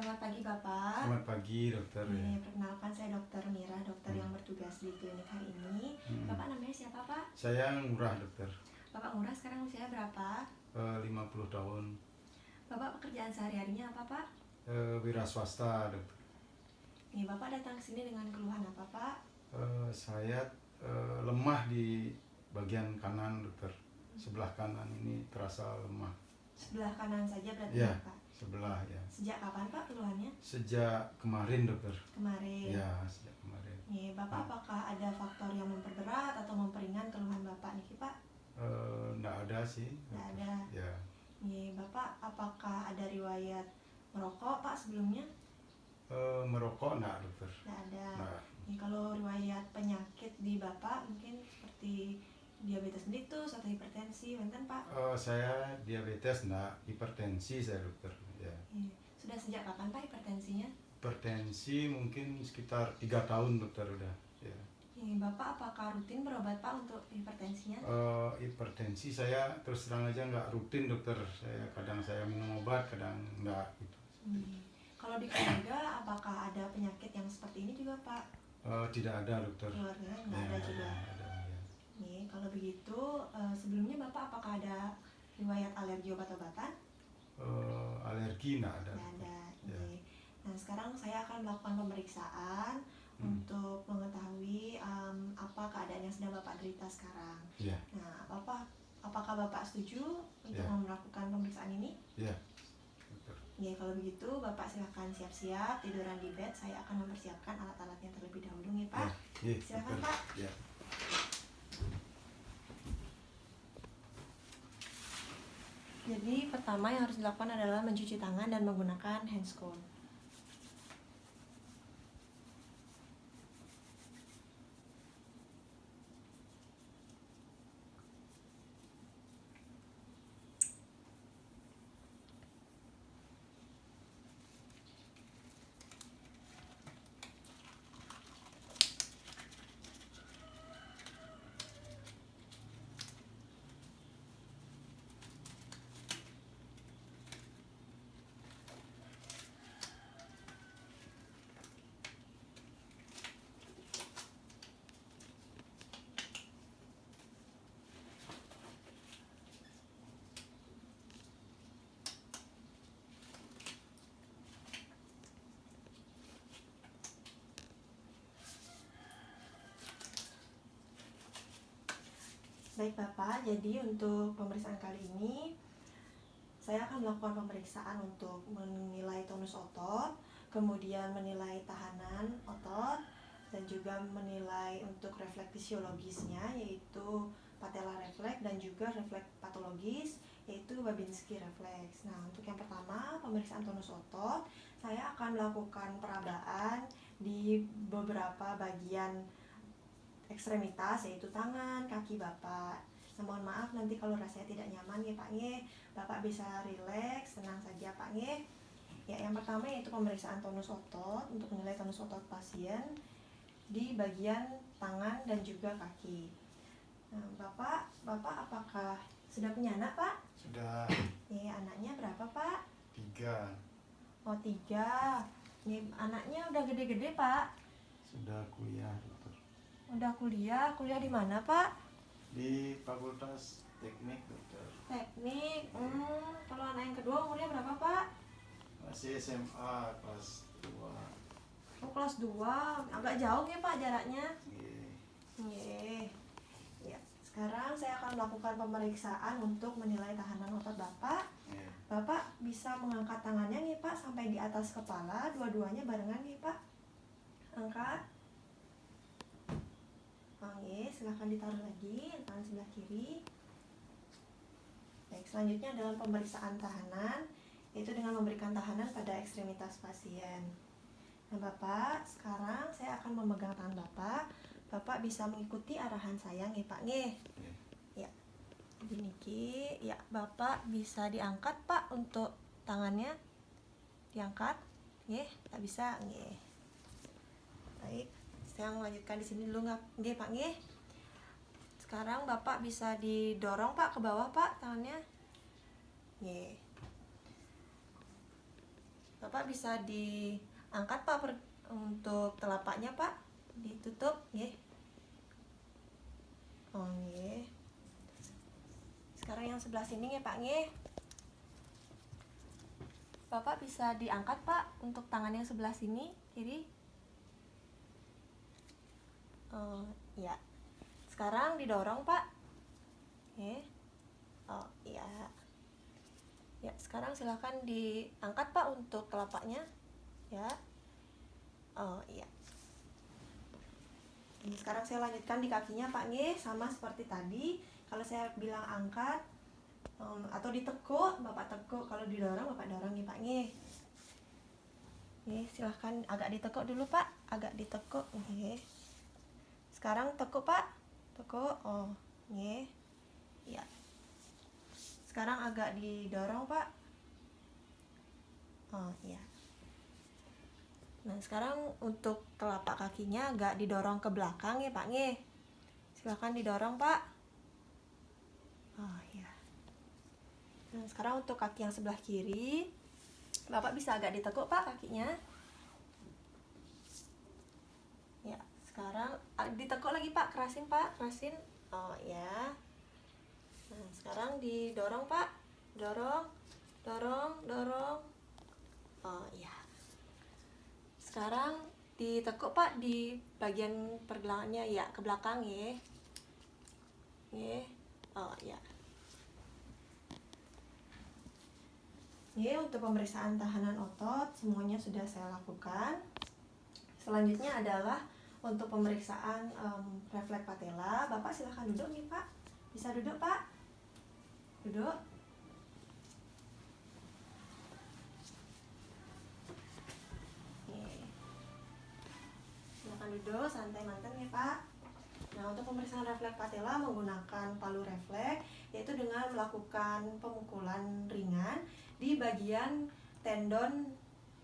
Selamat pagi Bapak. Selamat pagi dokter. Perkenalkan saya Dokter Mira, dokter yang bertugas di klinik hari ini. Bapak namanya siapa Pak? Saya Ngurah dokter. Bapak Ngurah sekarang usia berapa? 50 tahun. Bapak pekerjaan sehari-harinya apa Pak? Wira swasta dokter. Bapak datang ke sini dengan keluhan apa Pak? Saya lemah di bagian kanan dokter. Sebelah kanan ini terasa lemah. Sebelah kanan saja berarti Ya, Bapak? sebelah ya. Sejak kapan Pak keluhannya? Sejak kemarin dokter. Kemarin. Ya, sejak kemarin. Bapak apakah ada faktor yang memperberat atau memperingan keluhan Bapak nih Pak? Nggak ada sih. Nggak ada. Ya. Bapak apakah ada riwayat merokok Pak sebelumnya? Merokok nggak dokter. Nggak ada. Nggak. Kalau riwayat penyakit di Bapak mungkin seperti diabetes mellitus atau hipertensi, benten Pak? Saya diabetes nggak, hipertensi saya dokter. Ya. Sudah sejak kapan Pak hipertensinya? Hipertensi mungkin sekitar 3 tahun dokter udah. Ya. Bapak apakah rutin berobat Pak untuk hipertensinya? Hipertensi saya terus terang aja nggak rutin dokter. Kadang saya minum obat, kadang nggak gitu. Kalau di keluarga apakah ada penyakit yang seperti ini juga Pak? Tidak ada dokter. Keluarga nggak ada juga. Ada, ya. Kalau begitu sebelumnya Bapak apakah ada riwayat alergi obat-obatan? Alergi nggak ada. Nggak ada. Ya. Nah sekarang saya akan melakukan pemeriksaan untuk mengetahui apa keadaan yang sedang Bapak derita sekarang. Ya. Nah apakah Bapak setuju untuk Ya. melakukan pemeriksaan ini? Ya. Dokter. Kalau begitu Bapak silahkan siap-siap tiduran di bed. Saya akan mempersiapkan alat-alatnya terlebih dahulu nih Pak. Ya. Silakan Dokter. Pak. Ya. Jadi pertama yang harus dilakukan adalah mencuci tangan dan menggunakan handscoon. Baik Bapak, jadi untuk pemeriksaan kali ini saya akan melakukan pemeriksaan untuk menilai tonus otot, kemudian menilai tahanan otot, dan juga menilai untuk refleks fisiologisnya yaitu patella refleks dan juga refleks patologis yaitu Babinski refleks. Nah untuk yang pertama pemeriksaan tonus otot, saya akan melakukan perabaan di beberapa bagian ekstremitas yaitu tangan, kaki Bapak. Mohon maaf nanti kalau rasanya tidak nyaman ya Pak nge. Bapak bisa rileks, tenang saja Pak nge. Yang pertama yaitu pemeriksaan tonus otot untuk menilai tonus otot pasien di bagian tangan dan juga kaki. Nah, Bapak apakah sudah punya anak Pak? Sudah. Anaknya berapa Pak? 3. Oh 3. Anaknya udah gede-gede Pak? Sudah kuliah dokter. Udah kuliah di mana Pak? Di Fakultas Teknik dokter. Teknik. Kalau anak yang kedua umurnya berapa Pak? Masih SMA kelas 2. Oh kelas 2. Agak jauh ya Pak jaraknya. Ya. Sekarang saya akan melakukan pemeriksaan untuk menilai tahanan otot Bapak. Bapak bisa mengangkat tangannya nih Pak sampai di atas kepala, dua-duanya barengan nih Pak. Angkat. Silahkan ditaruh lagi tangan sebelah kiri. Baik, selanjutnya adalah pemeriksaan tahanan, yaitu dengan memberikan tahanan pada ekstremitas pasien. Nah Bapak, sekarang saya akan memegang tangan Bapak. Bapak bisa mengikuti arahan saya nih Pak nih. Ya, jadi niki, ya Bapak bisa diangkat Pak untuk tangannya, diangkat, tak bisa, Baik. Saya melanjutkan di sini dulu nggih Pak nggih. Sekarang Bapak bisa didorong Pak ke bawah Pak tangannya. Bapak bisa diangkat Pak untuk telapaknya Pak, ditutup nggih. Oh nggih. Sekarang yang sebelah sini nggih Pak nggih. Bapak bisa diangkat Pak untuk tangan yang sebelah sini kiri. Oh iya. Sekarang didorong Pak. Oke. Oh iya. Ya, sekarang silahkan diangkat Pak untuk telapaknya. Ya. Oh iya. Ini sekarang saya lanjutkan di kakinya Pak nggih, sama seperti tadi. Kalau saya bilang angkat atau ditekuk, Bapak tekuk. Kalau didorong, Bapak dorong nih Pak nggih. Nih, silahkan agak ditekuk dulu Pak, agak ditekuk nggih. Sekarang tekuk Pak, tekuk. Oh nggih. Ya. Sekarang agak didorong Pak. Oh iya. Nah sekarang untuk telapak kakinya agak didorong ke belakang ya Pak nggih. Silahkan didorong Pak. Oh iya. Nah sekarang untuk kaki yang sebelah kiri, Bapak bisa agak ditekuk Pak kakinya. Ya, sekarang ditekuk lagi Pak, kerasin Pak, kerasin. Oh ya. Nah sekarang didorong Pak, dorong, dorong, dorong. Oh iya. Sekarang ditekuk Pak di bagian pergelangannya ya, ke belakang ya. Ya. Oh ya. Ya, untuk pemeriksaan tahanan otot semuanya sudah saya lakukan. Selanjutnya adalah untuk pemeriksaan refleks patella. Bapak silahkan duduk nih Pak. Bisa duduk Pak. Duduk. Silahkan duduk, santai manten ya Pak. Nah, untuk pemeriksaan refleks patella menggunakan palu refleks, yaitu dengan melakukan pemukulan ringan di bagian tendon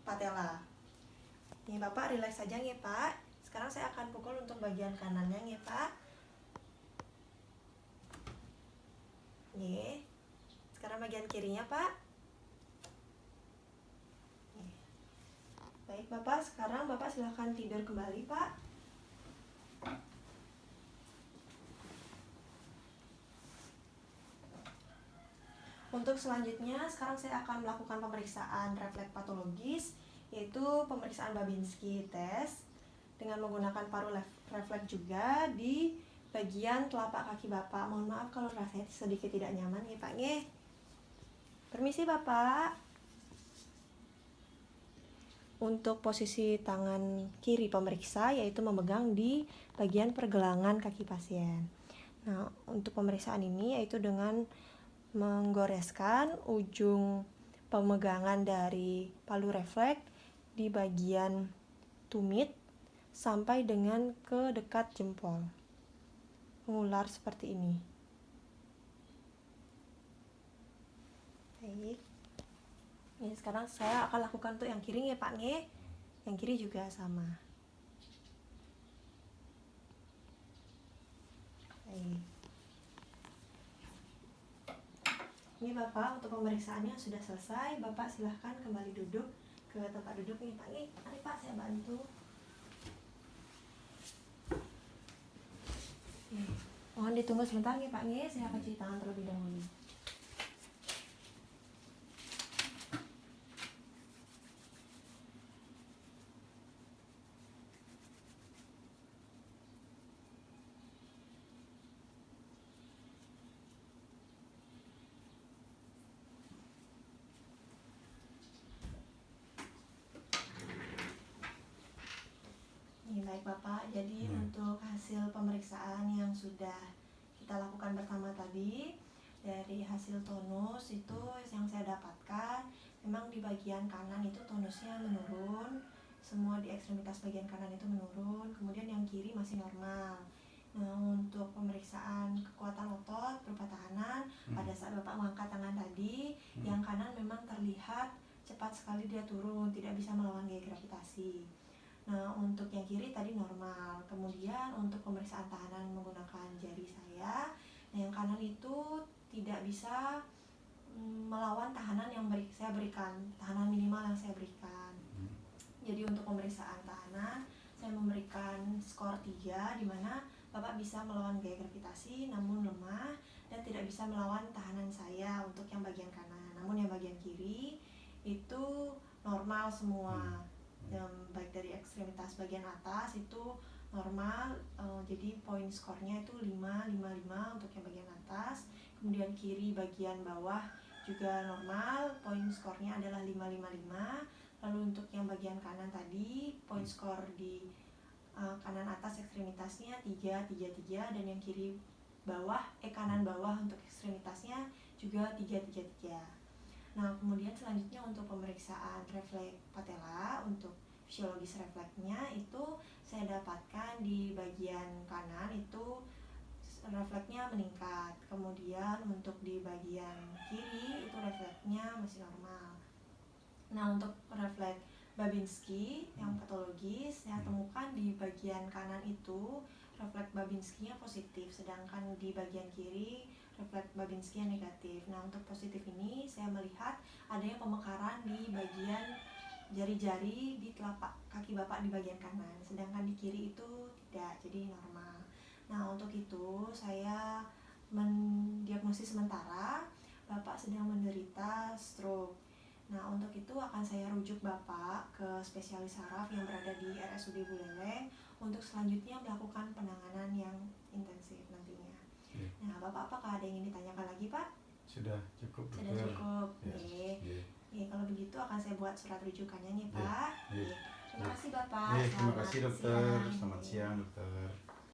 patella. Nih Bapak rileks saja ya Pak. Sekarang saya akan pukul untuk bagian kanannya ya Pak. Nih. Sekarang bagian kirinya Pak. Nih. Baik Bapak, sekarang Bapak silahkan tidur kembali Pak. Untuk selanjutnya, sekarang saya akan melakukan pemeriksaan refleks patologis, yaitu pemeriksaan Babinski test dengan menggunakan paru refleks juga di bagian telapak kaki Bapak. Mohon maaf kalau rasanya sedikit tidak nyaman ya Pak nggih. Permisi Bapak. Untuk posisi tangan kiri pemeriksa yaitu memegang di bagian pergelangan kaki pasien. Nah, untuk pemeriksaan ini yaitu dengan menggoreskan ujung pemegangan dari palu refleks di bagian tumit sampai dengan ke dekat jempol. Mengular seperti ini. Baik. Ini sekarang saya akan lakukan untuk yang kiri ya Pak nge. Yang kiri juga sama. Baik. Ini Bapak untuk pemeriksaannya sudah selesai. Bapak silahkan kembali duduk ke tempat duduk nih Pak. Mari Pak saya bantu. Mohon ditunggu sebentar nih Pak. Saya akan cuci tangan terlebih dahulu. Baik Bapak, jadi untuk hasil pemeriksaan yang sudah kita lakukan pertama tadi, dari hasil tonus itu yang saya dapatkan memang di bagian kanan itu tonusnya menurun, semua di ekstremitas bagian kanan itu menurun, kemudian yang kiri masih normal. Nah, untuk pemeriksaan kekuatan otot berupa tahanan pada saat Bapak mengangkat tangan tadi, yang kanan memang terlihat cepat sekali dia turun, tidak bisa melawan gaya gravitasi. Nah, untuk yang kiri tadi normal. Kemudian untuk pemeriksaan tahanan menggunakan jari saya, nah yang kanan itu tidak bisa melawan tahanan yang saya berikan, tahanan minimal yang saya berikan. Jadi untuk pemeriksaan tahanan saya memberikan skor 3, di mana Bapak bisa melawan gaya gravitasi namun lemah dan tidak bisa melawan tahanan saya untuk yang bagian kanan. Namun yang bagian kiri itu normal semua. Baik dari ekstremitas bagian atas itu normal, jadi poin skornya itu 5, 5, 5 untuk yang bagian atas. Kemudian kiri bagian bawah juga normal, poin skornya adalah 5, 5, 5. Lalu untuk yang bagian kanan tadi, poin skor di kanan atas ekstremitasnya 3, 3, 3, dan yang kiri bawah, kanan bawah untuk ekstremitasnya juga 3, 3, 3. Nah, kemudian selanjutnya untuk pemeriksaan refleks patella, untuk fisiologis refleksnya itu saya dapatkan di bagian kanan itu refleksnya meningkat. Kemudian untuk di bagian kiri itu refleksnya masih normal. Nah, untuk refleks Babinski yang patologis saya temukan di bagian kanan itu refleks Babinskinya positif, sedangkan di bagian kiri refleks Babinski yang negatif. Nah, untuk positif ini saya melihat adanya pemekaran di bagian jari-jari di telapak kaki Bapak di bagian kanan, sedangkan di kiri itu tidak, jadi normal. Nah, untuk itu saya mendiagnosis sementara Bapak sedang menderita stroke. Nah, untuk itu akan saya rujuk Bapak ke spesialis saraf yang berada di RSUD Buleleng untuk selanjutnya melakukan penanganan yang intensif nantinya. Nah, Bapak apakah ada yang ingin ditanyakan lagi, Pak? Sudah cukup, dokter. Sudah cukup. Yes. Kalau begitu akan saya buat surat rujukannya nih, Pak. Terima kasih Bapak. Terima kasih dokter. Selamat siang dokter.